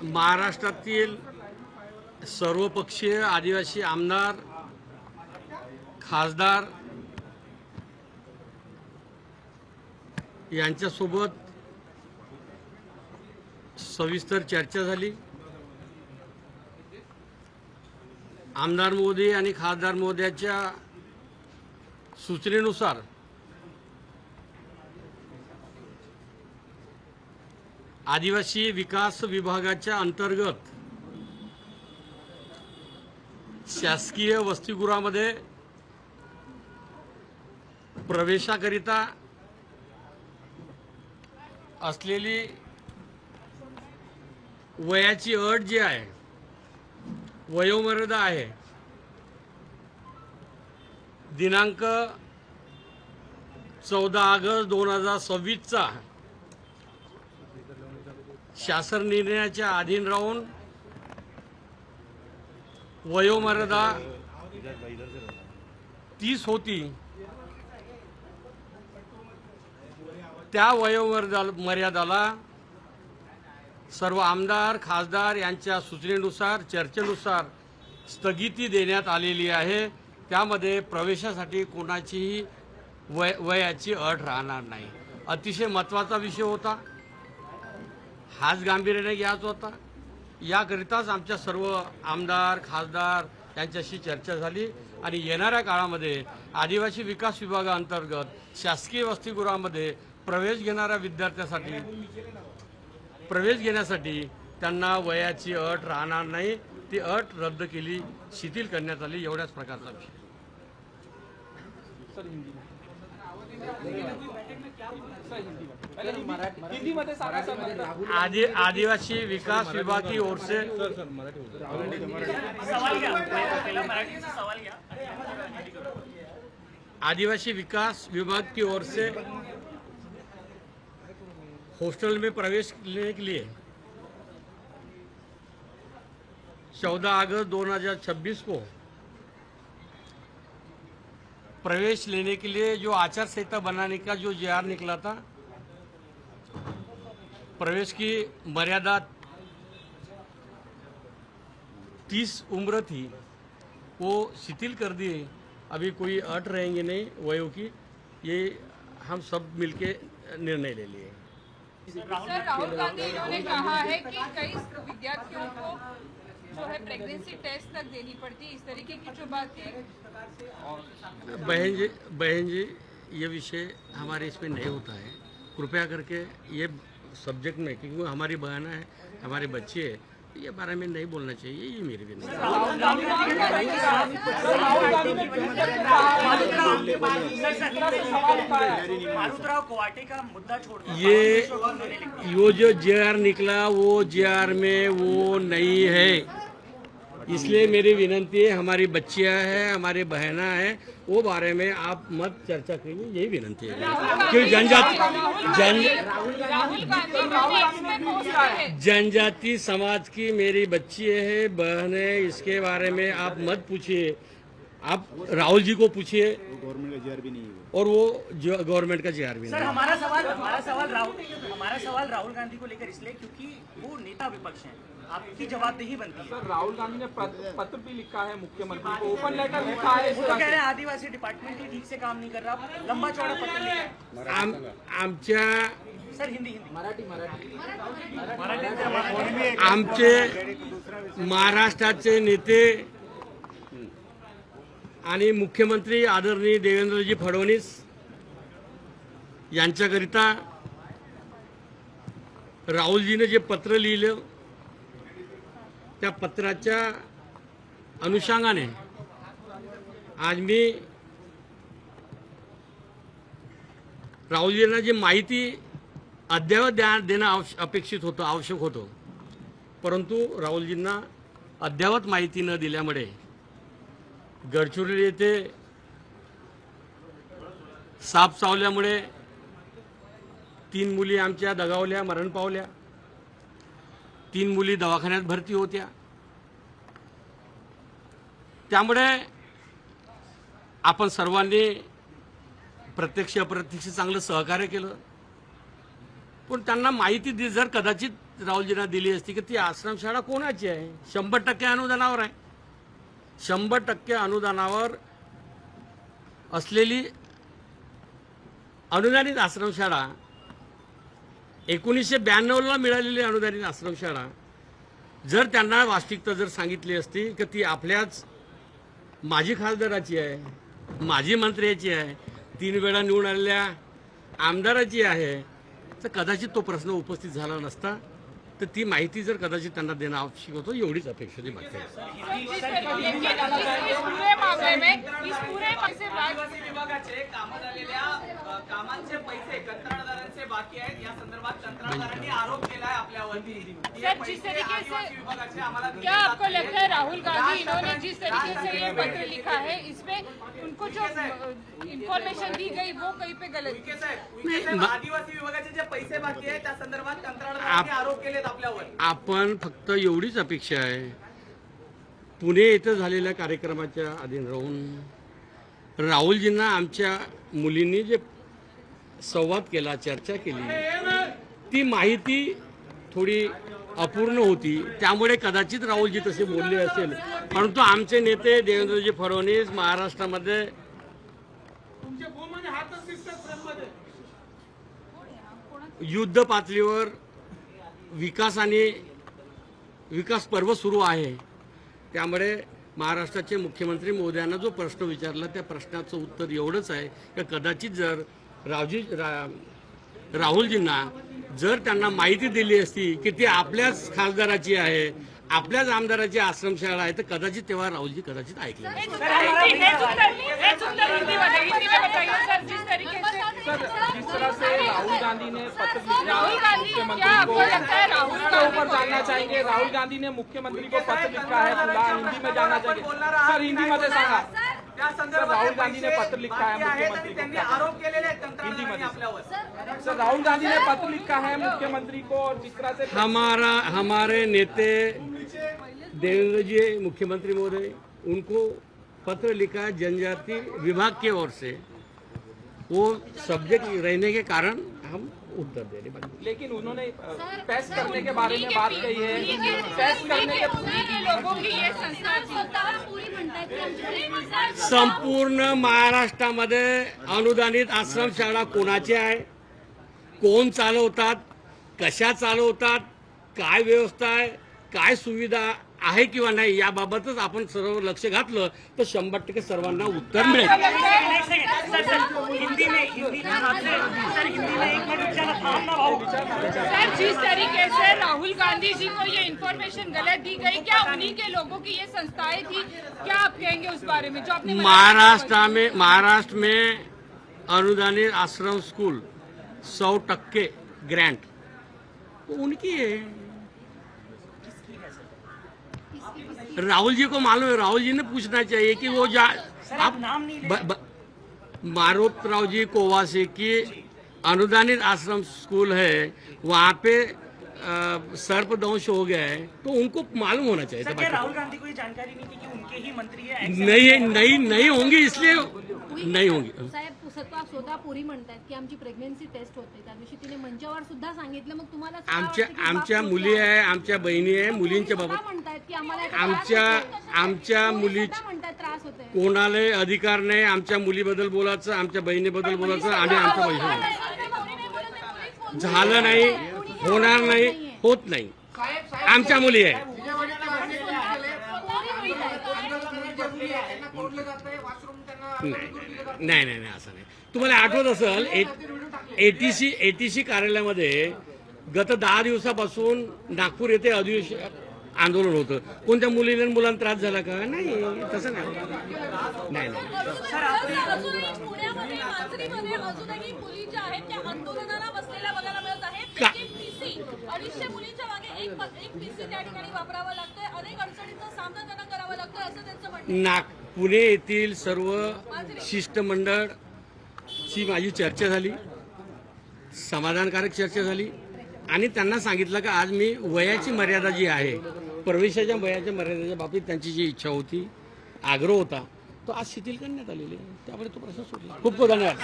महाराष्ट्रातील सर्वपक्षीय आदिवासी आमदार खासदार यांच्यासोबत सविस्तर चर्चा झाली। आमदार महोदय आणि खासदार महोदयाच्या सूचनेनुसार आदिवासी विकास विभागाच्या अंतर्गत शासकीय वसतिगृहामध्ये प्रवेशाकरिता असलेली वयाची अट जी आहे, वयोमर्यादा आहे, दिनांक 14 ऑगस्ट 2026चा शासन निर्णयाच्या अधीन राहून वयोमर्यादा 30 होती। त्या वयोमर्यादाला सर्व आमदार खासदार यांच्या सूचनेनुसार चर्चेनुसार स्थगिती देण्यात आलेली आहे। त्यामध्ये प्रवेशासाठी कोणाचीही वयाची अट राहणार नाही। अतिशय महत्त्वाचा विषय होता, हाच गांभीर्याने घ्यायचा होता। याकरिताच आमच्या सर्व आमदार खासदार यांच्याशी चर्चा झाली आणि येणाऱ्या काळामध्ये आदिवासी विकास विभागाअंतर्गत शासकीय वसतिगृहामध्ये प्रवेश घेण्यासाठी त्यांना वयाची अट राहणार नाही, ती अट रद्द केली, शिथिल करण्यात आली। एवढ्याच प्रकारचा विषय। आदिवासी विकास विभाग की ओर से आदिवासी विकास विभाग की ओर से हॉस्टल में प्रवेश लेने के लिए 14 अगस्त 2026 को प्रवेश लेने के लिए जो आचार संहिता बनाने का जो JR निकला था, प्रवेश की मर्यादा 30 उम्र थी, वो शिथिल कर दिए। अभी कोई अट रहेंगे नहीं वयों की, ये हम सब मिलके निर्णय ले लिए। सर, राहुल गांधी इन्होंने कहा है कि कई विद्यार्थियों को जो है प्रेगनेंसी टेस्ट तक देनी पड़ती, इस तरीके की जो बात है। बहन जी, ये विषय हमारे इसमें नहीं होता है। कृपया करके ये सब्जेक्ट में, क्योंकि हमारी बहन है, हमारे बच्चे हैं, ये बारे में नहीं बोलना चाहिए, ये मेरी भी नहीं। ये जो JR निकला वो JR में वो नहीं है, इसलिए मेरी विनंती है, हमारी बच्चियां हैं, हमारे बहना हैं, वो बारे में आप मत चर्चा करिए, यही विनंती है। क्योंकि जनजाति समाज की मेरी बच्ची है, बहन है, इसके बारे में आप मत पूछिए। आप राहुल जी को पूछिए, गवर्नमेंट का JR भी नहीं है और वो गवर्नमेंट का JR भी नहीं। सर, हमारा सवाल राहुल गांधी को लेकर इसलिए क्योंकि वो नेता विपक्ष हैं, आपकी जवाबदेही बनती है। सर, राहुल गांधी ने पत्र भी लिखा है मुख्यमंत्री को, ओपन लेटर लिखा है। वो तो कह रहे हैं आदिवासी डिपार्टमेंट ही ठीक से काम नहीं कर रहा, लंबा चौड़ा पत्र लिखा है। आमच्या सर, हिंदी मराठी आमचे महाराष्ट्राचे नेते आणि मुख्यमंत्री आदरणीय देवेंद्रजी फडणवीस यांच्याकरिता राहुलजीने जे पत्र लिहिलं, त्या पत्राच्या अनुषंगाने आज मी राहुलजींना जी माहिती अद्ययावत देणं अपेक्षित होतं, आवश्यक होतं, परंतु राहुलजींना अद्ययावत माहिती न दिल्यामुळे गडचिरोली येथे साप चावल्यामुळे 3 मुली आमच्या दगावल्या, मरण पावल्या। 3 मुली दवाखान्यात भरती होत्या। त्यामुळे आपण सर्वांनी प्रत्यक्ष अप्रत्यक्ष चांगलं सहकार्य केलं, पण त्यांना माहिती जर कदाचित राहुलजींना दिली असती की ती आश्रमशाळा कोणाची आहे? 100% अनुदानावर आहे. 100% अनुदानावर असलेली अनुदानित आश्रमशाळा 1992ला मिळालेली अनुदानित आश्रमशाळा जर त्यांना वास्तविकता जर सांगितली असती की ती आपल्याच माजी खासदाराची आहे, माजी मंत्र्याची आहे, 3 वेळा निवडून आलेल्या आमदाराची आहे, तर कदाचित तो प्रश्न उपस्थित झाला नसता. तर ती माहिती जर कदाचित त्यांना देणं आवश्यक होतं, एवढीच अपेक्षा ती मागते. आदिवासी विभागाचे कामात आलेल्या कामांचे पैसे कंत्राटदारांचे बाकी आहेत. या संदर्भात कंत्राटदारांनी आरोप केला है आपल्यावरती. सर, जिस तरीके से क्या आपको लगता है राहुल गांधी इन्होंने जिस तरीके से ये पत्र लिखा है इसमें उनको जो इंफॉर्मेशन दी गई वो कहीं पे गलत? उनके साहेब, आदिवासी विभागाचे जे पैसे बाकी आहेत त्या संदर्भात कंत्राटदारांनी आरोप केलेत आपल्यावर. आपण फक्त एवढीच अपेक्षा आहे, पुणे येथे झालेल्या कार्यक्रमाच्या अधीन राहून राहुलजींना आमच्या मुलींनी जे संवाद केला, चर्चा केली, ती माहिती थोडी अपूर्ण होती. त्यामुळे कदाचित राहुलजी तसे बोलले असेल. परंतु आमचे नेते देवेंद्रजी फडणवीस महाराष्ट्रामध्ये युद्ध पातळीवर विकास पर्व सुरू आहे. त्यामुळे महाराष्ट्राचे मुख्यमंत्री महोदयांना जो प्रश्न विचारला त्या प्रश्नाचं उत्तर एवढंच आहे की कदाचित जर राहुलजींना जर त्यांना माहिती दिली असती की ती आपल्याच खासदाराची आहे, आपल्याच आमदाराची आश्रमशाळा आहे, तर कदाचित तेव्हा राहुलजी कदाचित ऐकले नसते. जिस तरह से राहुल गांधी ने पत्र लिखा मुख्यमंत्री को, उसके ऊपर जानना चाहेंगे. राहुल गांधी ने मुख्यमंत्री को पत्र लिखा है, तुला हिंदी में जानना चाहिए. सर, हिंदी मध्ये सांगा. सर, राहुल गांधी ने पत्र लिखा है मुख्यमंत्री को, आरोप केलेले आहेत हिंदी मध्ये. सर, राहुल गांधी ने पत्र लिखा है मुख्यमंत्री को और जिस तरह से हमारे नेते देवेंद्र जी मुख्यमंत्री महोदय उनको पत्र लिखा जनजाति विभाग की ओर से, वो सब्जेक्ट रहने के कारण हम उत्तर दे रहे. लेकिन उन्होंने पेश करने के बारे में बात कही है. पेश करने के लोगों की ये संस्था संपूर्ण महाराष्ट्रामध्ये अनुदानित आश्रमशाळा कोणाची आहे, कोण चालवतात, कशा चालवतात, काय व्यवस्था आहे, काय सुविधा आहे किंवा नाही, याबाबतच आपण सर्व लक्ष घातलं तर 100% सर्वांना उत्तर मिळेल. सर, जिस तरीके से राहुल गांधी जी को ये इन्फॉर्मेशन गलत दी गई, क्या उन्हीं के लोगों की ये संस्थाएं थी? क्या आप कहेंगे उस बारे में जो आपने महाराष्ट्र में अनुदानित आश्रम स्कूल 100% ग्रांट तो उनकी है. राहुल जी को मालूम है, राहुल जी ने पूछना चाहिए कि वो आप मारुतराव जी कोवासे की अनुदानित आश्रम स्कूल है, वहाँ पे सर्पदंश हो गया है, तो उनको मालूम होना चाहिए. सर, क्या राहुल गांधी को ये जानकारी नहीं थी कि उनके ही मंत्री है? नहीं होंगी, इसलिए नहीं होंगी. साहेब, स्वतः पुरी म्हणतात की आमची प्रेग्नन्सी टेस्ट होते, त्या दिवशी तिने मंचावर सुद्धा सांगितलं. मग तुम्हाला आमच्या मुली आहे, आमच्या बहिणी आहे, मुलींच्या बाबत म्हणतात की आम्हाला आमच्या मुली म्हणतात त्रास होते. कोणालाही अधिकार नाही आमच्या मुलीबद्दल बोलायचं, आमच्या बहिणीबद्दल बोलायचं आणि आमच्या पैसे झालं नाही, होणार नाही, होत नाही. आमच्या मुली आहे. नाही असं नाही. तुम्हाला आठवत असेल एटीसी कार्यालयामध्ये गत 10 दिवसापासून नागपूर येथे अधिवेशन आंदोलन होतं. कोणत्या मुलीला मुलांना त्रास झाला का? नाही, तसं नाही. पुणे येथील सर्व शिष्टमंडळची माझी चर्चा झाली, समाधानकारक चर्चा झाली आणि त्यांना सांगितलं की आज मी वयाची मर्यादा जी आहे, प्रवेशाच्या वयाच्या मर्यादेच्या बाबतीत त्यांची जी इच्छा होती, आग्रह होता, तो आज शिथिल करण्यात आलेली आहे. त्यामुळे तो प्रश्न सुटला. खूप खूप धन्यवाद.